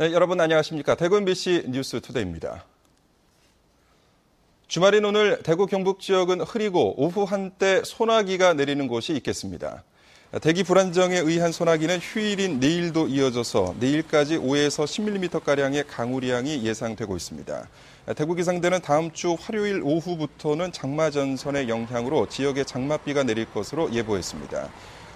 네, 여러분 안녕하십니까. 대구 MBC 뉴스투데이입니다. 주말인 오늘 대구 경북 지역은 흐리고 오후 한때 소나기가 내리는 곳이 있겠습니다. 대기 불안정에 의한 소나기는 휴일인 내일도 이어져서 내일까지 5에서 10mm가량의 강우량이 예상되고 있습니다. 대구기상대는 다음 주 화요일 오후부터는 장마전선의 영향으로 지역에 장맛비가 내릴 것으로 예보했습니다.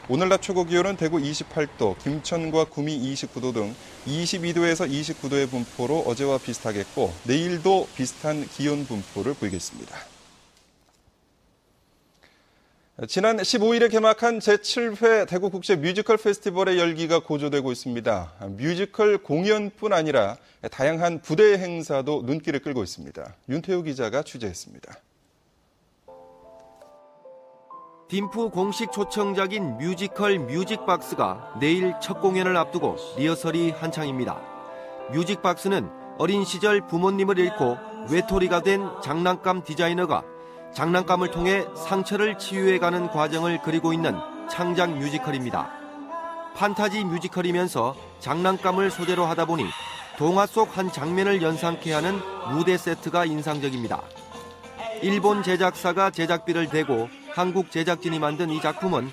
오늘 낮 최고 기온은 대구 28도, 김천과 구미 29도 등 22도에서 29도의 분포로 어제와 비슷하겠고 내일도 비슷한 기온 분포를 보이겠습니다. 지난 15일에 개막한 제7회 대구 국제 뮤지컬 페스티벌의 열기가 고조되고 있습니다. 뮤지컬 공연뿐 아니라 다양한 부대 행사도 눈길을 끌고 있습니다. 윤태우 기자가 취재했습니다. 딤프 공식 초청작인 뮤지컬 뮤직박스가 내일 첫 공연을 앞두고 리허설이 한창입니다. 뮤직박스는 어린 시절 부모님을 잃고 외톨이가 된 장난감 디자이너가 장난감을 통해 상처를 치유해가는 과정을 그리고 있는 창작 뮤지컬입니다. 판타지 뮤지컬이면서 장난감을 소재로 하다 보니 동화 속 한 장면을 연상케 하는 무대 세트가 인상적입니다. 일본 제작사가 제작비를 대고 한국 제작진이 만든 이 작품은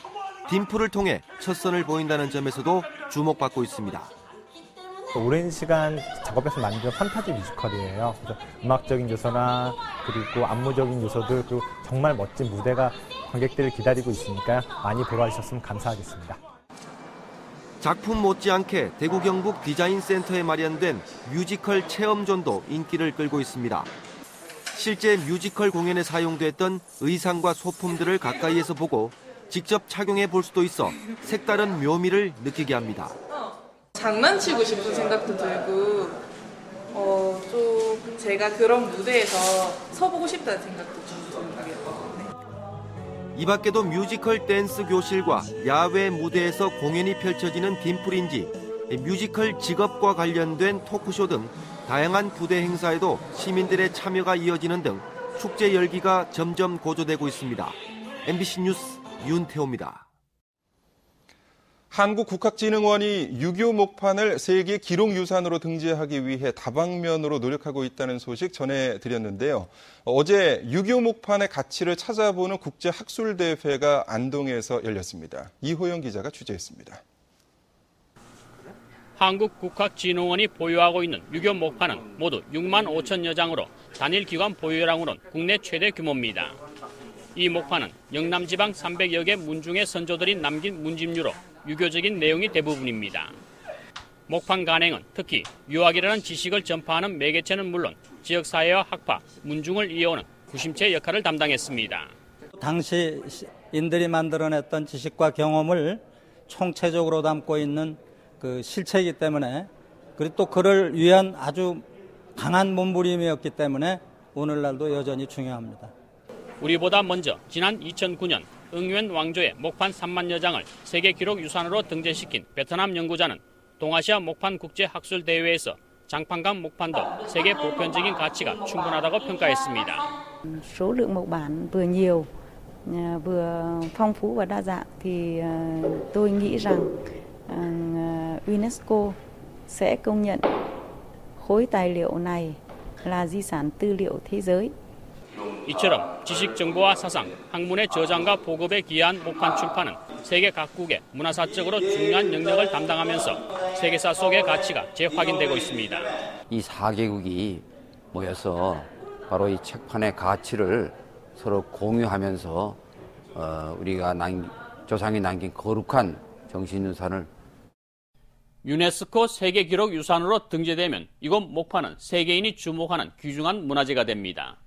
딤프를 통해 첫 선을 보인다는 점에서도 주목받고 있습니다. 오랜 시간 작업해서 만든 판타지 뮤지컬이에요. 그래서 음악적인 요소나 그리고 안무적인 요소들 그리고 정말 멋진 무대가 관객들을 기다리고 있으니까 많이 보러 와주셨으면 감사하겠습니다. 작품 못지않게 대구 경북 디자인센터에 마련된 뮤지컬 체험존도 인기를 끌고 있습니다. 실제 뮤지컬 공연에 사용됐던 의상과 소품들을 가까이에서 보고 직접 착용해 볼 수도 있어 색다른 묘미를 느끼게 합니다. 장난치고 싶은 생각도 들고 좀 제가 그런 무대에서 서보고 싶다는 생각도 좀 들고요. 이 밖에도 뮤지컬 댄스 교실과 야외 무대에서 공연이 펼쳐지는 딤플인지 뮤지컬 직업과 관련된 토크쇼 등 다양한 부대 행사에도 시민들의 참여가 이어지는 등 축제 열기가 점점 고조되고 있습니다. MBC 뉴스 윤태호입니다. 한국국학진흥원이 6.25 목판을 세계 기록유산으로 등재하기 위해 다방면으로 노력하고 있다는 소식 전해드렸는데요. 어제 6.25 목판의 가치를 찾아보는 국제학술대회가 안동에서 열렸습니다. 이호영 기자가 취재했습니다. 한국국학진흥원이 보유하고 있는 6.25 목판은 모두 6만 5천여 장으로 단일 기관 보유량으로는 국내 최대 규모입니다. 이 목판은 영남지방 300여 개 문중의 선조들이 남긴 문집류로 유교적인 내용이 대부분입니다. 목판 간행은 특히 유학이라는 지식을 전파하는 매개체는 물론 지역사회와 학파, 문중을 이어오는 구심체 역할을 담당했습니다. 당시 인들이 만들어냈던 지식과 경험을 총체적으로 담고 있는 그 실체이기 때문에 그리고 또 그를 위한 아주 강한 몸부림이었기 때문에 오늘날도 여전히 중요합니다. 우리보다 먼저 지난 2009년 응웬 왕조의 목판 3만여 장을 세계 기록 유산으로 등재시킨 베트남 연구자는 동아시아 목판 국제 학술 대회에서 장판감 목판도 세계 보편적인 가치가 충분하다고 평가했습니다. số lượng mộc bản vừa nhiều, vừa phong phú và đa dạng thì tôi nghĩ rằng UNESCO sẽ công nhận khối tài liệu này là di sản tư liệu thế giới. 이처럼 지식 정보와 사상, 학문의 저장과 보급에 기여한 목판 출판은 세계 각국의 문화사적으로 중요한 영역을 담당하면서 세계사 속의 가치가 재확인되고 있습니다. 이 4개국이 모여서 바로 이 책판의 가치를 서로 공유하면서 우리가 조상이 남긴 거룩한 정신유산을 유네스코 세계기록유산으로 등재되면 이곳 목판은 세계인이 주목하는 귀중한 문화재가 됩니다.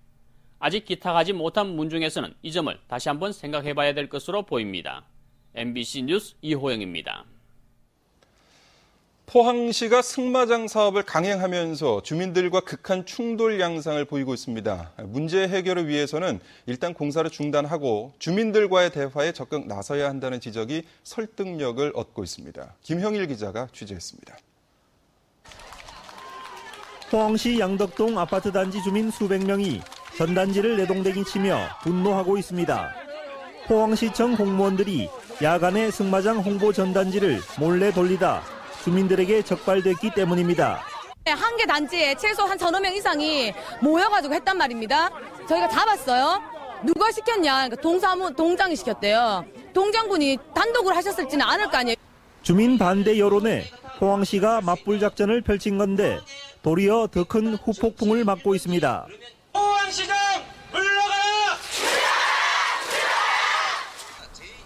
아직 기탁하지 못한 문중에서는 이 점을 다시 한번 생각해봐야 될 것으로 보입니다. MBC 뉴스 이호영입니다. 포항시가 승마장 사업을 강행하면서 주민들과 극한 충돌 양상을 보이고 있습니다. 문제 해결을 위해서는 일단 공사를 중단하고 주민들과의 대화에 적극 나서야 한다는 지적이 설득력을 얻고 있습니다. 김형일 기자가 취재했습니다. 포항시 양덕동 아파트 단지 주민 수백 명이 전단지를 내동댕이 치며 분노하고 있습니다. 포항시청 공무원들이 야간에 승마장 홍보 전단지를 몰래 돌리다 주민들에게 적발됐기 때문입니다. 한 개 단지에 최소 한 1,000명 이상이 모여가지고 했단 말입니다. 저희가 잡았어요. 누가 시켰냐? 그러니까 동장이 시켰대요. 동장분이 단독으로 하셨을지는 않을 거 아니에요. 주민 반대 여론에 포항시가 맞불 작전을 펼친 건데 도리어 더 큰 후폭풍을 맞고 있습니다. 포항시장 물러가라!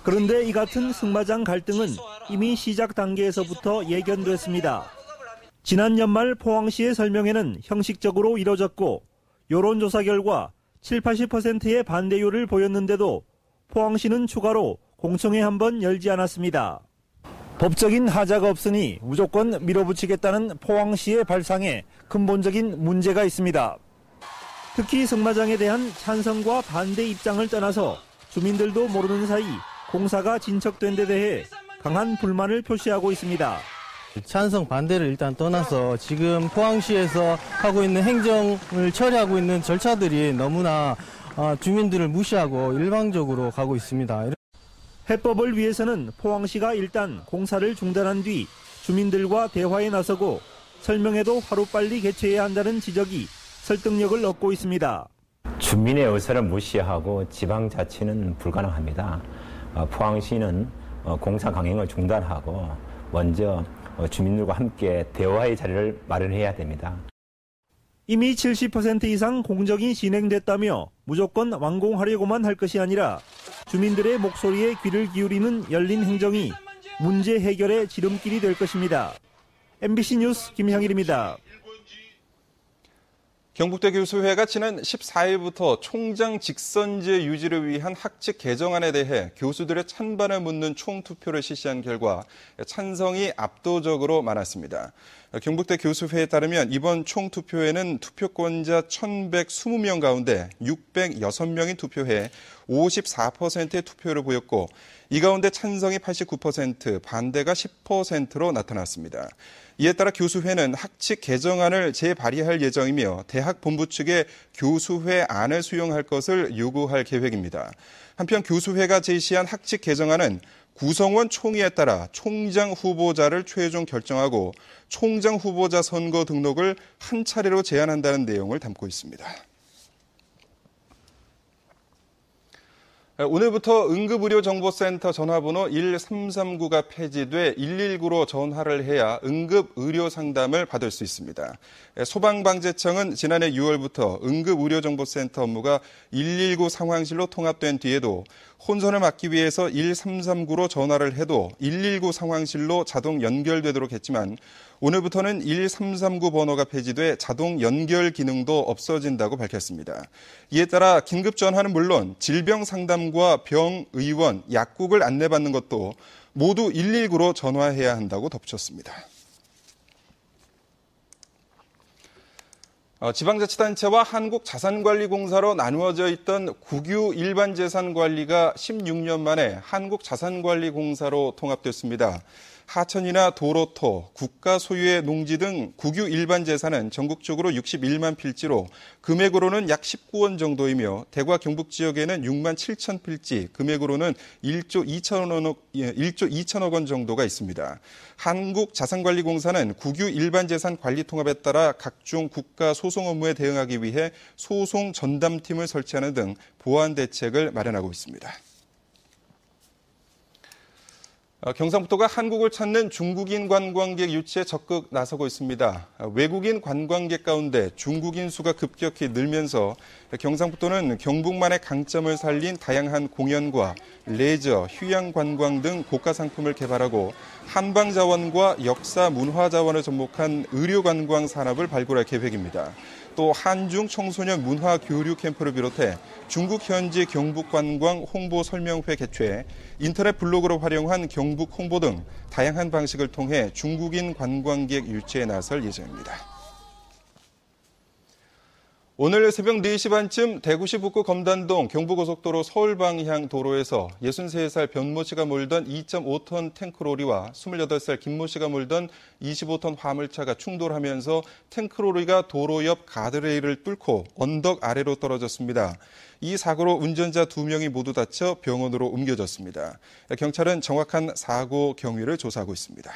그런데 이 같은 승마장 갈등은 이미 시작 단계에서부터 예견됐습니다. 지난 연말 포항시의 설명회는 형식적으로 이뤄졌고 여론조사 결과 70~80%의 반대율을 보였는데도 포항시는 추가로 공청회 한 번 열지 않았습니다. 법적인 하자가 없으니 무조건 밀어붙이겠다는 포항시의 발상에 근본적인 문제가 있습니다. 특히 승마장에 대한 찬성과 반대 입장을 떠나서 주민들도 모르는 사이 공사가 진척된 데 대해 강한 불만을 표시하고 있습니다. 찬성 반대를 일단 떠나서 지금 포항시에서 하고 있는 행정을 처리하고 있는 절차들이 너무나 주민들을 무시하고 일방적으로 가고 있습니다. 해법을 위해서는 포항시가 일단 공사를 중단한 뒤 주민들과 대화에 나서고 설명회도 하루빨리 개최해야 한다는 지적이 설득력을 얻고 있습니다. 주민의 의사를 무시하고 지방자치는 불가능합니다. 포항시는 공사 강행을 중단하고 먼저 주민들과 함께 대화의 자리를 마련해야 됩니다. 이미 70% 이상 공정이 진행됐다며 무조건 완공하려고만 할 것이 아니라 주민들의 목소리에 귀를 기울이는 열린 행정이 문제 해결의 지름길이 될 것입니다. MBC 뉴스 김향일입니다. 경북대 교수회가 지난 14일부터 총장 직선제 유지를 위한 학칙 개정안에 대해 교수들의 찬반을 묻는 총투표를 실시한 결과 찬성이 압도적으로 많았습니다. 경북대 교수회에 따르면 이번 총투표에는 투표권자 1,120명 가운데 606명이 투표해 54%의 투표를 보였고 이 가운데 찬성이 89%, 반대가 10%로 나타났습니다. 이에 따라 교수회는 학칙 개정안을 재발의할 예정이며 대학 본부 측에 교수회 안을 수용할 것을 요구할 계획입니다. 한편 교수회가 제시한 학칙 개정안은 구성원 총의에 따라 총장 후보자를 최종 결정하고 총장 후보자 선거 등록을 한 차례로 제한한다는 내용을 담고 있습니다. 오늘부터 응급의료정보센터 전화번호 1339가 폐지돼 119로 전화를 해야 응급의료상담을 받을 수 있습니다. 소방방재청은 지난해 6월부터 응급의료정보센터 업무가 119 상황실로 통합된 뒤에도 혼선을 막기 위해서 1339로 전화를 해도 119 상황실로 자동 연결되도록 했지만 오늘부터는 1339 번호가 폐지돼 자동 연결 기능도 없어진다고 밝혔습니다. 이에 따라 긴급 전화는 물론 질병 상담과 병, 의원, 약국을 안내받는 것도 모두 119로 전화해야 한다고 덧붙였습니다. 지방자치단체와 한국자산관리공사로 나누어져 있던 국유 일반재산관리가 16년 만에 한국자산관리공사로 통합됐습니다. 하천이나 도로토, 국가 소유의 농지 등 국유 일반 재산은 전국적으로 61만 필지로 금액으로는 약 19원 정도이며 대과 경북 지역에는 6만 7천 필지, 금액으로는 1조 2천억 원 정도가 있습니다. 한국자산관리공사는 국유 일반 재산 관리 통합에 따라 각종 국가 소송 업무에 대응하기 위해 소송 전담팀을 설치하는 등 보완 대책을 마련하고 있습니다. 경상북도가 한국을 찾는 중국인 관광객 유치에 적극 나서고 있습니다. 외국인 관광객 가운데 중국인 수가 급격히 늘면서 경상북도는 경북만의 강점을 살린 다양한 공연과 레저, 휴양 관광 등 고가 상품을 개발하고 한방 자원과 역사 문화 자원을 접목한 의료 관광 산업을 발굴할 계획입니다. 또 한중 청소년 문화 교류 캠프를 비롯해 중국 현지 경북 관광 홍보 설명회 개최, 인터넷 블로그를 활용한 경북 홍보 등 다양한 방식을 통해 중국인 관광객 유치에 나설 예정입니다. 오늘 새벽 4시 반쯤 대구시 북구 검단동 경부고속도로 서울 방향 도로에서 63살 변모 씨가 몰던 2.5톤 탱크로리와 28살 김모 씨가 몰던 25톤 화물차가 충돌하면서 탱크로리가 도로 옆 가드레일을 뚫고 언덕 아래로 떨어졌습니다. 이 사고로 운전자 2명이 모두 다쳐 병원으로 옮겨졌습니다. 경찰은 정확한 사고 경위를 조사하고 있습니다.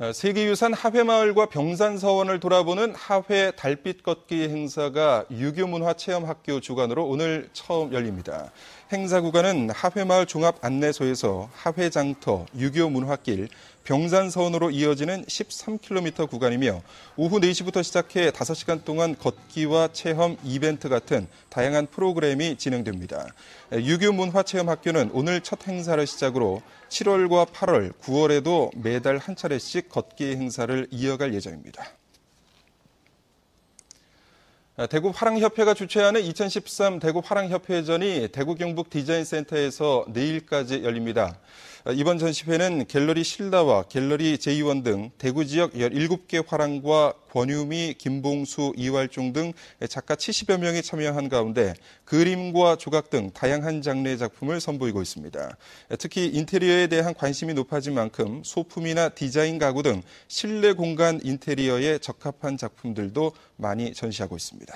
세계유산 하회마을과 병산서원을 돌아보는 하회 달빛 걷기 행사가 유교문화체험학교 주관으로 오늘 처음 열립니다. 행사 구간은 하회마을 종합안내소에서 하회장터, 유교문화길, 병산서원으로 이어지는 13km 구간이며 오후 4시부터 시작해 5시간 동안 걷기와 체험, 이벤트 같은 다양한 프로그램이 진행됩니다. 유교문화체험학교는 오늘 첫 행사를 시작으로 7월과 8월, 9월에도 매달 한 차례씩 걷기 행사를 이어갈 예정입니다. 대구 화랑협회가 주최하는 2013 대구 화랑협회전이 대구 경북 디자인센터에서 내일까지 열립니다. 이번 전시회는 갤러리 신라와 갤러리 제2원 등 대구 지역 17개 화랑과 권유미, 김봉수, 이활종 등 작가 70여 명이 참여한 가운데 그림과 조각 등 다양한 장르의 작품을 선보이고 있습니다. 특히 인테리어에 대한 관심이 높아진 만큼 소품이나 디자인 가구 등 실내 공간 인테리어에 적합한 작품들도 많이 전시하고 있습니다.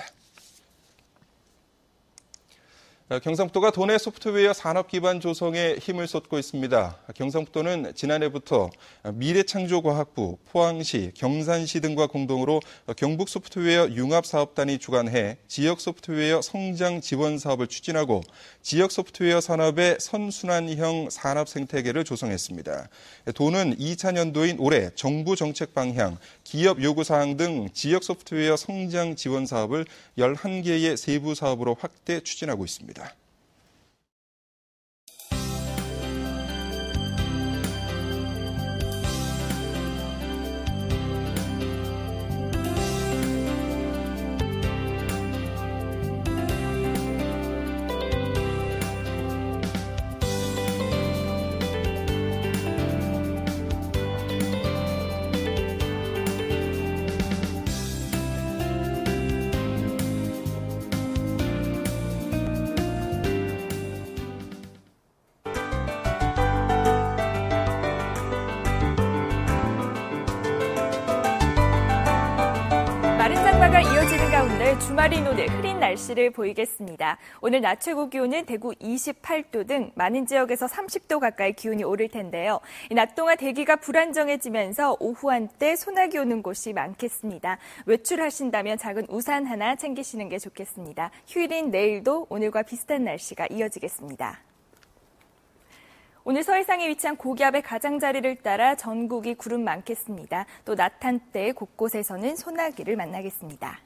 경상북도가 도내 소프트웨어 산업 기반 조성에 힘을 쏟고 있습니다. 경상북도는 지난해부터 미래창조과학부, 포항시, 경산시 등과 공동으로 경북 소프트웨어 융합사업단이 주관해 지역 소프트웨어 성장 지원 사업을 추진하고 지역 소프트웨어 산업의 선순환형 산업 생태계를 조성했습니다. 도는 2차년도인 올해 정부 정책 방향, 기업 요구사항 등 지역 소프트웨어 성장 지원 사업을 11개의 세부 사업으로 확대 추진하고 있습니다. 마른 장마가 이어지는 가운데 주말인 오늘 흐린 날씨를 보이겠습니다. 오늘 낮 최고 기온은 대구 28도 등 많은 지역에서 30도 가까이 기온이 오를 텐데요. 낮 동안 대기가 불안정해지면서 오후 한때 소나기 오는 곳이 많겠습니다. 외출하신다면 작은 우산 하나 챙기시는 게 좋겠습니다. 휴일인 내일도 오늘과 비슷한 날씨가 이어지겠습니다. 오늘 서해상에 위치한 고기압의 가장자리를 따라 전국이 구름 많겠습니다. 또 낮 한때 곳곳에서는 소나기를 만나겠습니다.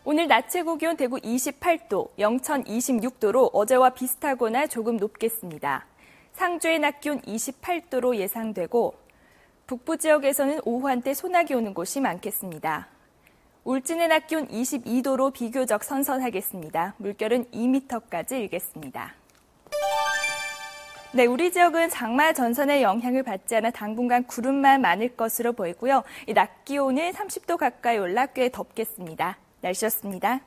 오늘 낮 최고 기온 대구 28도, 영천 26도로 어제와 비슷하거나 조금 높겠습니다. 상주의 낮 기온 28도로 예상되고 북부 지역에서는 오후 한때 소나기 오는 곳이 많겠습니다. 울진의 낮 기온 22도로 비교적 선선하겠습니다. 물결은 2m까지 일겠습니다. 네, 우리 지역은 장마 전선의 영향을 받지 않아 당분간 구름만 많을 것으로 보이고요. 낮 기온은 30도 가까이 올라 꽤 덥겠습니다. 날씨였습니다.